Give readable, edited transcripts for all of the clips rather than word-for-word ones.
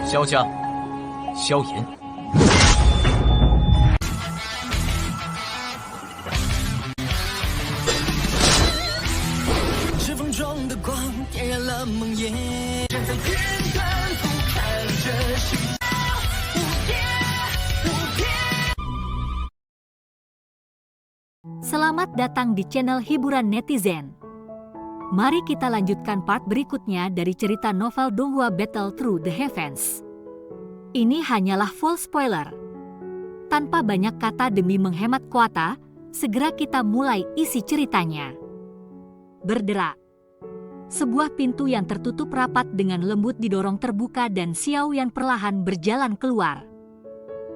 萧家，萧炎。指缝中的光点燃了梦魇，站在天端俯瞰着世界无边无边。 Selamat datang di channel hiburan netizen. Mari kita lanjutkan part berikutnya dari cerita novel Donghua Battle Through the Heavens. Ini hanyalah full spoiler. Tanpa banyak kata demi menghemat kuota, segera kita mulai isi ceritanya. Berderak. Sebuah pintu yang tertutup rapat dengan lembut didorong terbuka dan Xiaoyan perlahan berjalan keluar.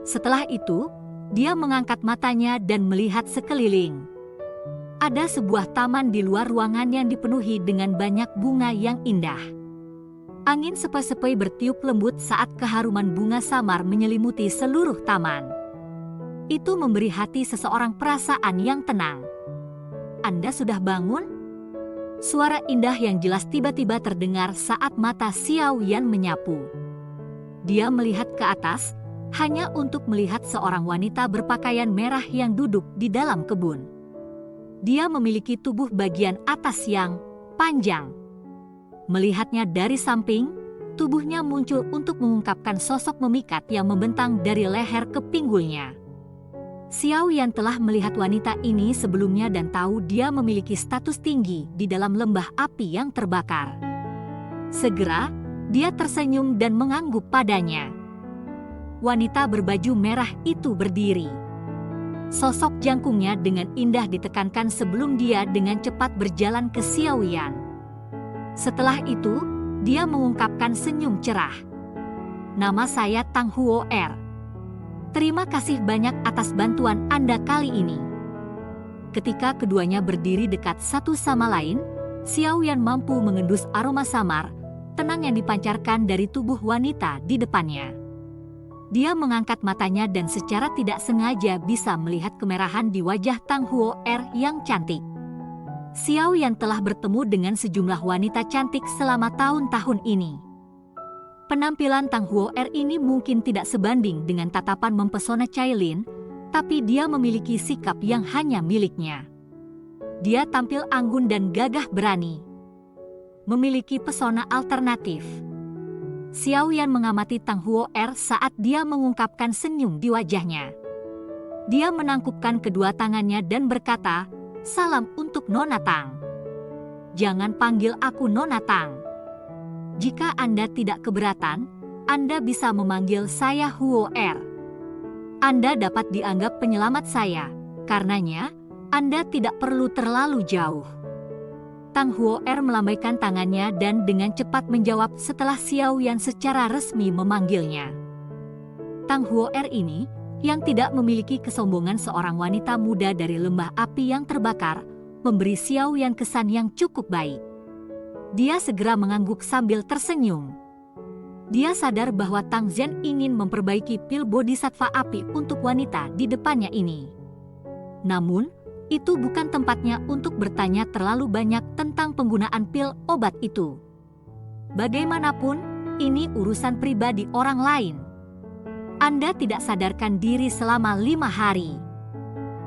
Setelah itu, dia mengangkat matanya dan melihat sekeliling. Ada sebuah taman di luar ruangan yang dipenuhi dengan banyak bunga yang indah. Angin sepoi-sepoi bertiup lembut saat keharuman bunga samar menyelimuti seluruh taman. Itu memberi hati seseorang perasaan yang tenang. Anda sudah bangun? Suara indah yang jelas tiba-tiba terdengar saat mata Xiaoyan menyapu. Dia melihat ke atas, hanya untuk melihat seorang wanita berpakaian merah yang duduk di dalam kebun. Dia memiliki tubuh bagian atas yang panjang. Melihatnya dari samping, tubuhnya muncul untuk mengungkapkan sosok memikat yang membentang dari leher ke pinggulnya. Xiaoyan telah melihat wanita ini sebelumnya dan tahu dia memiliki status tinggi di dalam lembah api yang terbakar. Segera, dia tersenyum dan mengangguk padanya. Wanita berbaju merah itu berdiri. Sosok jangkungnya dengan indah ditekankan sebelum dia dengan cepat berjalan ke Xiaoyan. Setelah itu, dia mengungkapkan senyum cerah. Nama saya Tang Huo Er. Terima kasih banyak atas bantuan Anda kali ini. Ketika keduanya berdiri dekat satu sama lain, Xiaoyan mampu mengendus aroma samar, tenang yang dipancarkan dari tubuh wanita di depannya. Dia mengangkat matanya dan secara tidak sengaja bisa melihat kemerahan di wajah Tang Huo Er yang cantik. Xiaoyan telah bertemu dengan sejumlah wanita cantik selama tahun-tahun ini. Penampilan Tang Huo Er ini mungkin tidak sebanding dengan tatapan mempesona Cailin, tapi dia memiliki sikap yang hanya miliknya. Dia tampil anggun dan gagah berani. Memiliki pesona alternatif. Xiaoyan mengamati Tang Huo Er saat dia mengungkapkan senyum di wajahnya. Dia menangkupkan kedua tangannya dan berkata, "Salam untuk Nona Tang. Jangan panggil aku Nona Tang. Jika Anda tidak keberatan, Anda bisa memanggil saya Huo Er. Anda dapat dianggap penyelamat saya, karenanya Anda tidak perlu terlalu jauh." Tang Huo Er melambaikan tangannya dan dengan cepat menjawab setelah Xiaoyan secara resmi memanggilnya. Tang Huo Er ini, yang tidak memiliki kesombongan seorang wanita muda dari lembah api yang terbakar, memberi Xiaoyan kesan yang cukup baik. Dia segera mengangguk sambil tersenyum. Dia sadar bahwa Tang Zhen ingin memperbaiki pil bodhisattva api untuk wanita di depannya ini. Namun, itu bukan tempatnya untuk bertanya terlalu banyak tentang penggunaan pil obat itu. Bagaimanapun, ini urusan pribadi orang lain. Anda tidak sadarkan diri selama 5 hari.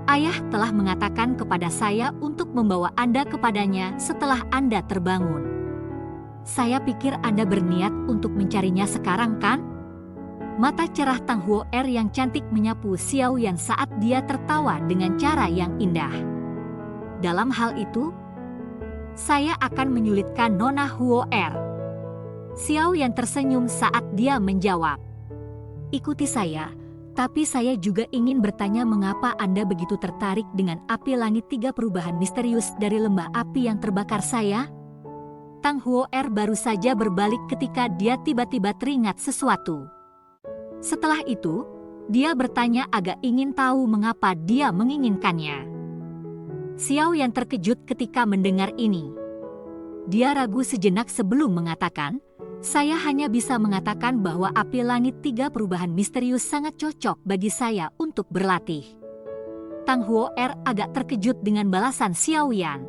Ayah telah mengatakan kepada saya untuk membawa Anda kepadanya setelah Anda terbangun. Saya pikir Anda berniat untuk mencarinya sekarang kan? Mata cerah Tang Huo Er yang cantik menyapu Xiaoyan saat dia tertawa dengan cara yang indah. Dalam hal itu, saya akan menyulitkan Nona Huo Er. Xiaoyan tersenyum saat dia menjawab, "Ikuti saya, tapi saya juga ingin bertanya mengapa Anda begitu tertarik dengan api langit 3 perubahan misterius dari lembah api yang terbakar saya?" Tang Huo Er baru saja berbalik ketika dia tiba-tiba teringat sesuatu. Setelah itu, dia bertanya agak ingin tahu mengapa dia menginginkannya. Xiaoyan terkejut ketika mendengar ini. Dia ragu sejenak sebelum mengatakan, "Saya hanya bisa mengatakan bahwa api langit 3 perubahan misterius sangat cocok bagi saya untuk berlatih." Tang Huo Er agak terkejut dengan balasan Xiaoyan.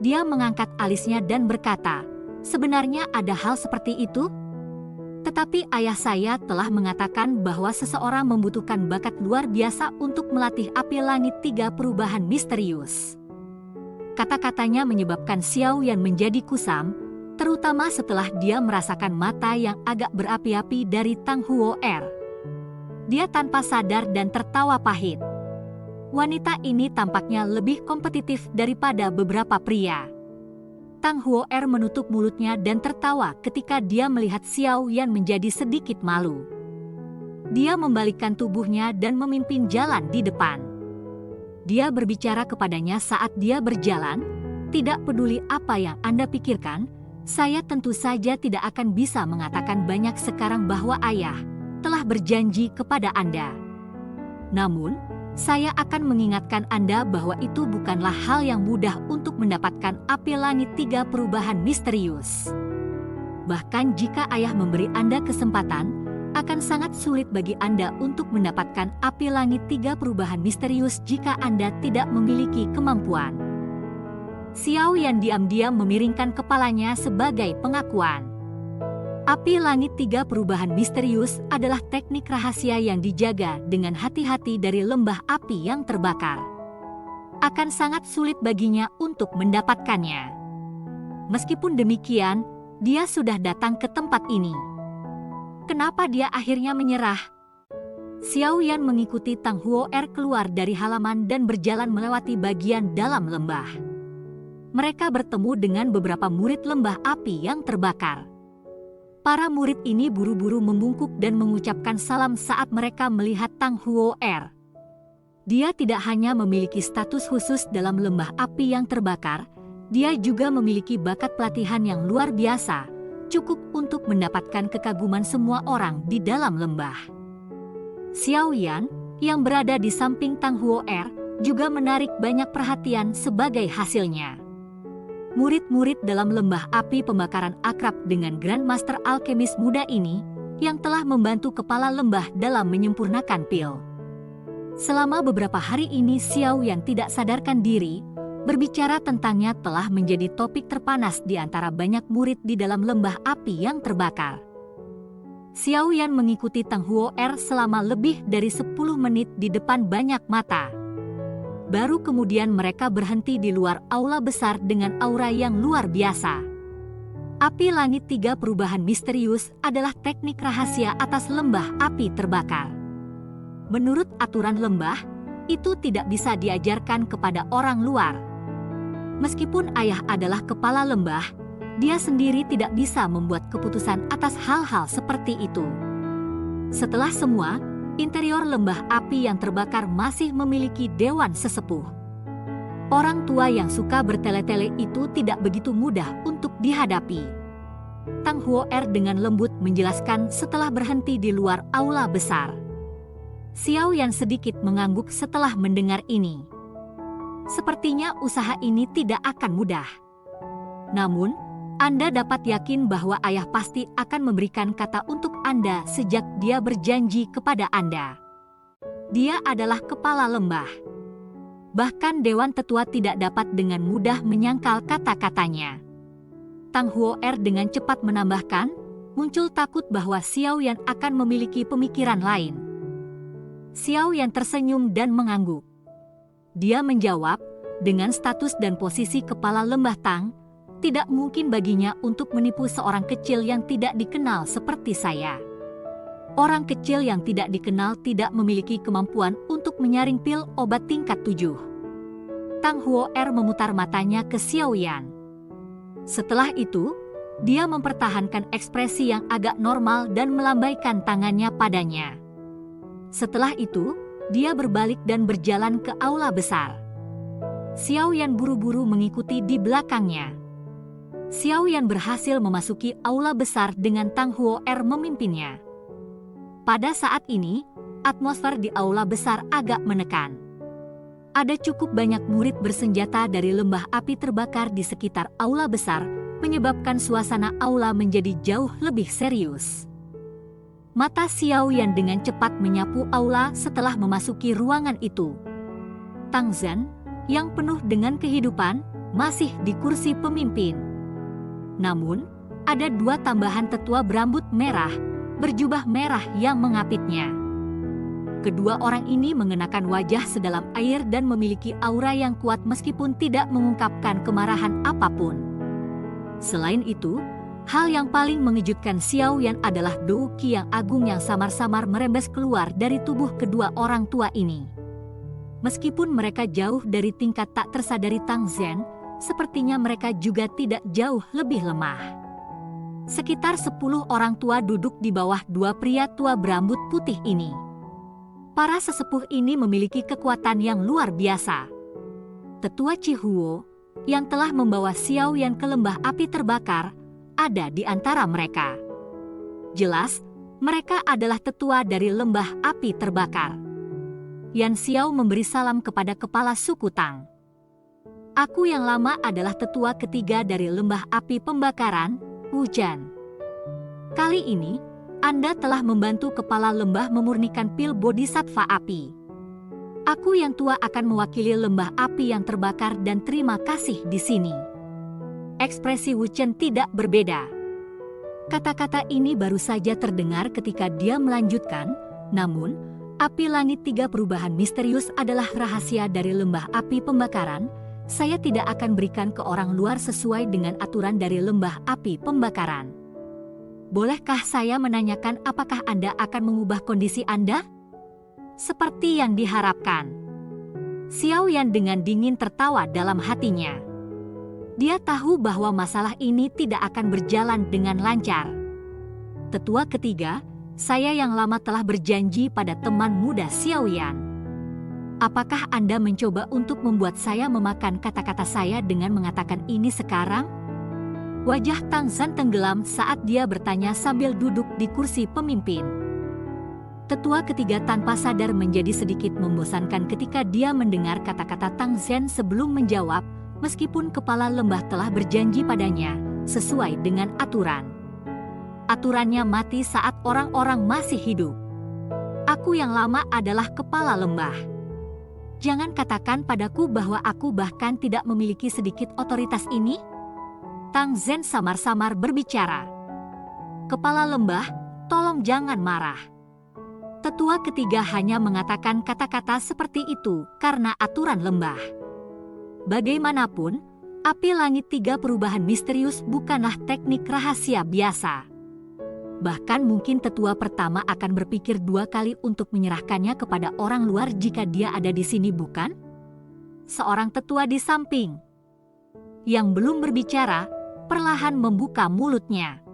Dia mengangkat alisnya dan berkata, "Sebenarnya ada hal seperti itu?" Tetapi ayah saya telah mengatakan bahwa seseorang membutuhkan bakat luar biasa untuk melatih api langit 3 perubahan misterius. Kata-katanya menyebabkan Xiao Yan menjadi kusam, terutama setelah dia merasakan mata yang agak berapi-api dari Tang Huo'er. Dia tanpa sadar dan tertawa pahit. Wanita ini tampaknya lebih kompetitif daripada beberapa pria. Tang Huo'er menutup mulutnya dan tertawa ketika dia melihat Xiao Yan menjadi sedikit malu. Dia membalikkan tubuhnya dan memimpin jalan di depan. Dia berbicara kepadanya saat dia berjalan, "Tidak peduli apa yang Anda pikirkan, saya tentu saja tidak akan bisa mengatakan banyak sekarang bahwa ayah telah berjanji kepada Anda. Namun, saya akan mengingatkan Anda bahwa itu bukanlah hal yang mudah untuk mendapatkan api langit 3 perubahan misterius. Bahkan jika ayah memberi Anda kesempatan, akan sangat sulit bagi Anda untuk mendapatkan api langit 3 perubahan misterius jika Anda tidak memiliki kemampuan." Xiao Yan diam-diam memiringkan kepalanya sebagai pengakuan. Api langit 3 perubahan misterius adalah teknik rahasia yang dijaga dengan hati-hati dari lembah api yang terbakar. Akan sangat sulit baginya untuk mendapatkannya. Meskipun demikian, dia sudah datang ke tempat ini. Kenapa dia akhirnya menyerah? Xiao Yan mengikuti Tang Huo'er keluar dari halaman dan berjalan melewati bagian dalam lembah. Mereka bertemu dengan beberapa murid lembah api yang terbakar. Para murid ini buru-buru membungkuk dan mengucapkan salam saat mereka melihat Tang Huo'er. Dia tidak hanya memiliki status khusus dalam lembah api yang terbakar, dia juga memiliki bakat pelatihan yang luar biasa, cukup untuk mendapatkan kekaguman semua orang di dalam lembah. Xiao Yan, yang berada di samping Tang Huo'er, juga menarik banyak perhatian sebagai hasilnya. Murid-murid dalam lembah api pembakaran akrab dengan Grandmaster Alkemis muda ini, yang telah membantu kepala lembah dalam menyempurnakan pil. Selama beberapa hari ini Xiao Yan tidak sadarkan diri, berbicara tentangnya telah menjadi topik terpanas di antara banyak murid di dalam lembah api yang terbakar. Xiao Yan mengikuti Tang Huo'er selama lebih dari 10 menit di depan banyak mata. Baru kemudian mereka berhenti di luar aula besar dengan aura yang luar biasa. Api langit 3 perubahan misterius adalah teknik rahasia atas lembah api terbakar. Menurut aturan lembah, itu tidak bisa diajarkan kepada orang luar. Meskipun ayah adalah kepala lembah, dia sendiri tidak bisa membuat keputusan atas hal-hal seperti itu. Setelah semua, interior lembah api yang terbakar masih memiliki dewan sesepuh. Orang tua yang suka bertele-tele itu tidak begitu mudah untuk dihadapi. Tang Huo'er dengan lembut menjelaskan setelah berhenti di luar aula besar. Xiao Yan sedikit mengangguk setelah mendengar ini. Sepertinya usaha ini tidak akan mudah. Namun, Anda dapat yakin bahwa ayah pasti akan memberikan kata untuk Anda sejak dia berjanji kepada Anda. Dia adalah kepala lembah. Bahkan Dewan Tetua tidak dapat dengan mudah menyangkal kata-katanya. Tang Huo'er dengan cepat menambahkan, muncul takut bahwa Xiao Yan akan memiliki pemikiran lain. Xiao Yan tersenyum dan mengangguk. Dia menjawab, dengan status dan posisi kepala lembah Tang, tidak mungkin baginya untuk menipu seorang kecil yang tidak dikenal seperti saya. Orang kecil yang tidak dikenal tidak memiliki kemampuan untuk menyaring pil obat tingkat 7. Tang Huo'er memutar matanya ke Xiao Yan. Setelah itu, dia mempertahankan ekspresi yang agak normal dan melambaikan tangannya padanya. Setelah itu, dia berbalik dan berjalan ke aula besar. Xiao Yan buru-buru mengikuti di belakangnya. Xiao Yan berhasil memasuki aula besar dengan Tang Huo'er memimpinnya. Pada saat ini, atmosfer di aula besar agak menekan. Ada cukup banyak murid bersenjata dari lembah api terbakar di sekitar aula besar, menyebabkan suasana aula menjadi jauh lebih serius. Mata Xiao Yan dengan cepat menyapu aula setelah memasuki ruangan itu. Tang Zhen, yang penuh dengan kehidupan, masih di kursi pemimpin. Namun, ada 2 tambahan tetua berambut merah, berjubah merah yang mengapitnya. Kedua orang ini mengenakan wajah sedalam air dan memiliki aura yang kuat meskipun tidak mengungkapkan kemarahan apapun. Selain itu, hal yang paling mengejutkan Xiao Yan adalah Dou Qi yang agung yang samar-samar merembes keluar dari tubuh kedua orang tua ini. Meskipun mereka jauh dari tingkat tak tersadari Tang Zhen, sepertinya mereka juga tidak jauh lebih lemah. Sekitar 10 orang tua duduk di bawah dua pria tua berambut putih ini. Para sesepuh ini memiliki kekuatan yang luar biasa. Tetua Chihuo, yang telah membawa Xiao Yan ke lembah api terbakar, ada di antara mereka. Jelas, mereka adalah tetua dari lembah api terbakar. Yan Xiao memberi salam kepada kepala suku Tang. Aku yang lama adalah tetua ketiga dari lembah api pembakaran, Wujan. Kali ini, Anda telah membantu kepala lembah memurnikan pil bodhisattva api. Aku yang tua akan mewakili lembah api yang terbakar dan terima kasih di sini. Ekspresi Wu Chen tidak berbeda. Kata-kata ini baru saja terdengar ketika dia melanjutkan, namun, api langit 3 perubahan misterius adalah rahasia dari lembah api pembakaran. Saya tidak akan berikan ke orang luar sesuai dengan aturan dari lembah api pembakaran. Bolehkah saya menanyakan apakah Anda akan mengubah kondisi Anda? Seperti yang diharapkan. Xiao Yan dengan dingin tertawa dalam hatinya. Dia tahu bahwa masalah ini tidak akan berjalan dengan lancar. Tetua ketiga, saya yang lama telah berjanji pada teman muda Xiao Yan. Apakah Anda mencoba untuk membuat saya memakan kata-kata saya dengan mengatakan ini sekarang? Wajah Tang Zhen tenggelam saat dia bertanya sambil duduk di kursi pemimpin. Tetua ketiga tanpa sadar menjadi sedikit membosankan ketika dia mendengar kata-kata Tang Zhen sebelum menjawab, meskipun kepala lembah telah berjanji padanya, sesuai dengan aturan. Aturannya mati saat orang-orang masih hidup. Aku yang lama adalah kepala lembah. Jangan katakan padaku bahwa aku bahkan tidak memiliki sedikit otoritas ini. Tang Zhen samar-samar berbicara. Kepala lembah, tolong jangan marah. Tetua ketiga hanya mengatakan kata-kata seperti itu karena aturan lembah. Bagaimanapun, api langit 3 perubahan misterius bukanlah teknik rahasia biasa. Bahkan mungkin tetua pertama akan berpikir 2 kali untuk menyerahkannya kepada orang luar jika dia ada di sini, bukan? Seorang tetua di samping yang belum berbicara perlahan membuka mulutnya.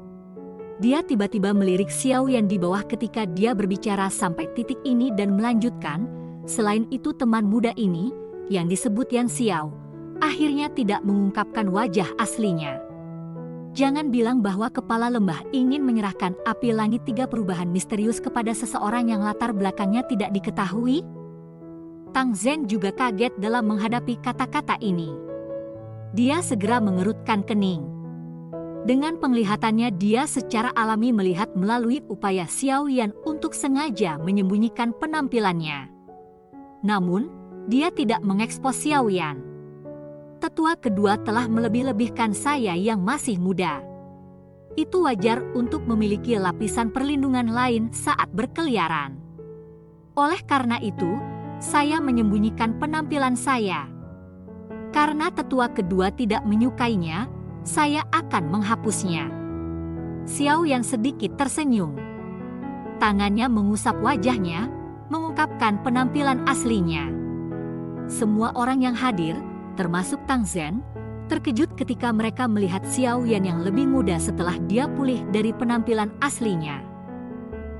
Dia tiba-tiba melirik Xiao Yan di bawah ketika dia berbicara sampai titik ini dan melanjutkan, selain itu teman muda ini, yang disebut Yan Xiao, akhirnya tidak mengungkapkan wajah aslinya. Jangan bilang bahwa kepala lembah ingin menyerahkan api langit 3 perubahan misterius kepada seseorang yang latar belakangnya tidak diketahui. Tang Zhen juga kaget dalam menghadapi kata-kata ini. Dia segera mengerutkan kening. Dengan penglihatannya dia secara alami melihat melalui upaya Xiao Yan untuk sengaja menyembunyikan penampilannya. Namun, dia tidak mengekspos Xiao Yan. Tetua kedua telah melebih-lebihkan saya yang masih muda. Itu wajar untuk memiliki lapisan perlindungan lain saat berkeliaran. Oleh karena itu, saya menyembunyikan penampilan saya. Karena tetua kedua tidak menyukainya, saya akan menghapusnya. Xiao Yan sedikit tersenyum. Tangannya mengusap wajahnya, mengungkapkan penampilan aslinya. Semua orang yang hadir, termasuk Tang Zhen, terkejut ketika mereka melihat Xiao Yan yang lebih muda setelah dia pulih dari penampilan aslinya.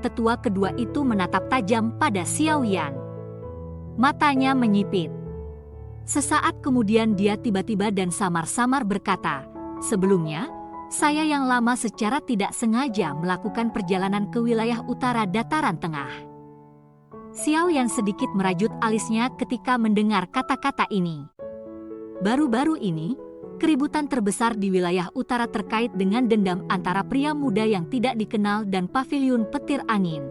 Tetua kedua itu menatap tajam pada Xiao Yan. Matanya menyipit. Sesaat kemudian dia tiba-tiba dan samar-samar berkata, sebelumnya, saya yang lama secara tidak sengaja melakukan perjalanan ke wilayah utara dataran tengah. Xiao Yan sedikit merajut alisnya ketika mendengar kata-kata ini. Baru-baru ini, keributan terbesar di wilayah utara terkait dengan dendam antara pria muda yang tidak dikenal dan paviliun petir angin.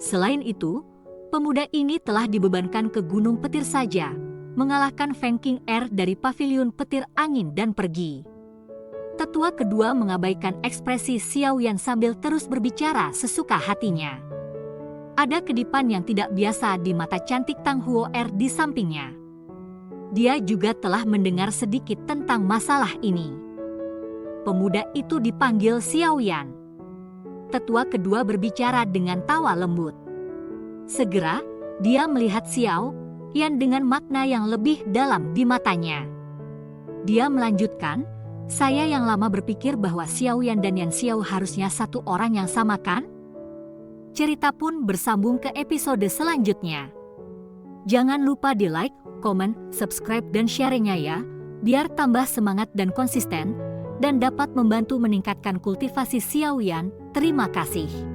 Selain itu, pemuda ini telah dibebankan ke Gunung Petir saja, mengalahkan Feng King Er dari paviliun petir angin dan pergi. Tetua kedua mengabaikan ekspresi Xiao Yan sambil terus berbicara sesuka hatinya. Ada kedipan yang tidak biasa di mata cantik Tang Huo Er di sampingnya. Dia juga telah mendengar sedikit tentang masalah ini. Pemuda itu dipanggil Xiao Yan. Tetua kedua berbicara dengan tawa lembut. Segera, dia melihat Xiao Yan dengan makna yang lebih dalam di matanya. Dia melanjutkan, "Saya yang lama berpikir bahwa Xiao Yan dan Yan Xiao harusnya satu orang yang sama, kan?" Cerita pun bersambung ke episode selanjutnya. Jangan lupa di like, komen, subscribe, dan share-nya ya, biar tambah semangat dan konsisten, dan dapat membantu meningkatkan kultivasi Xiao Yan. Terima kasih.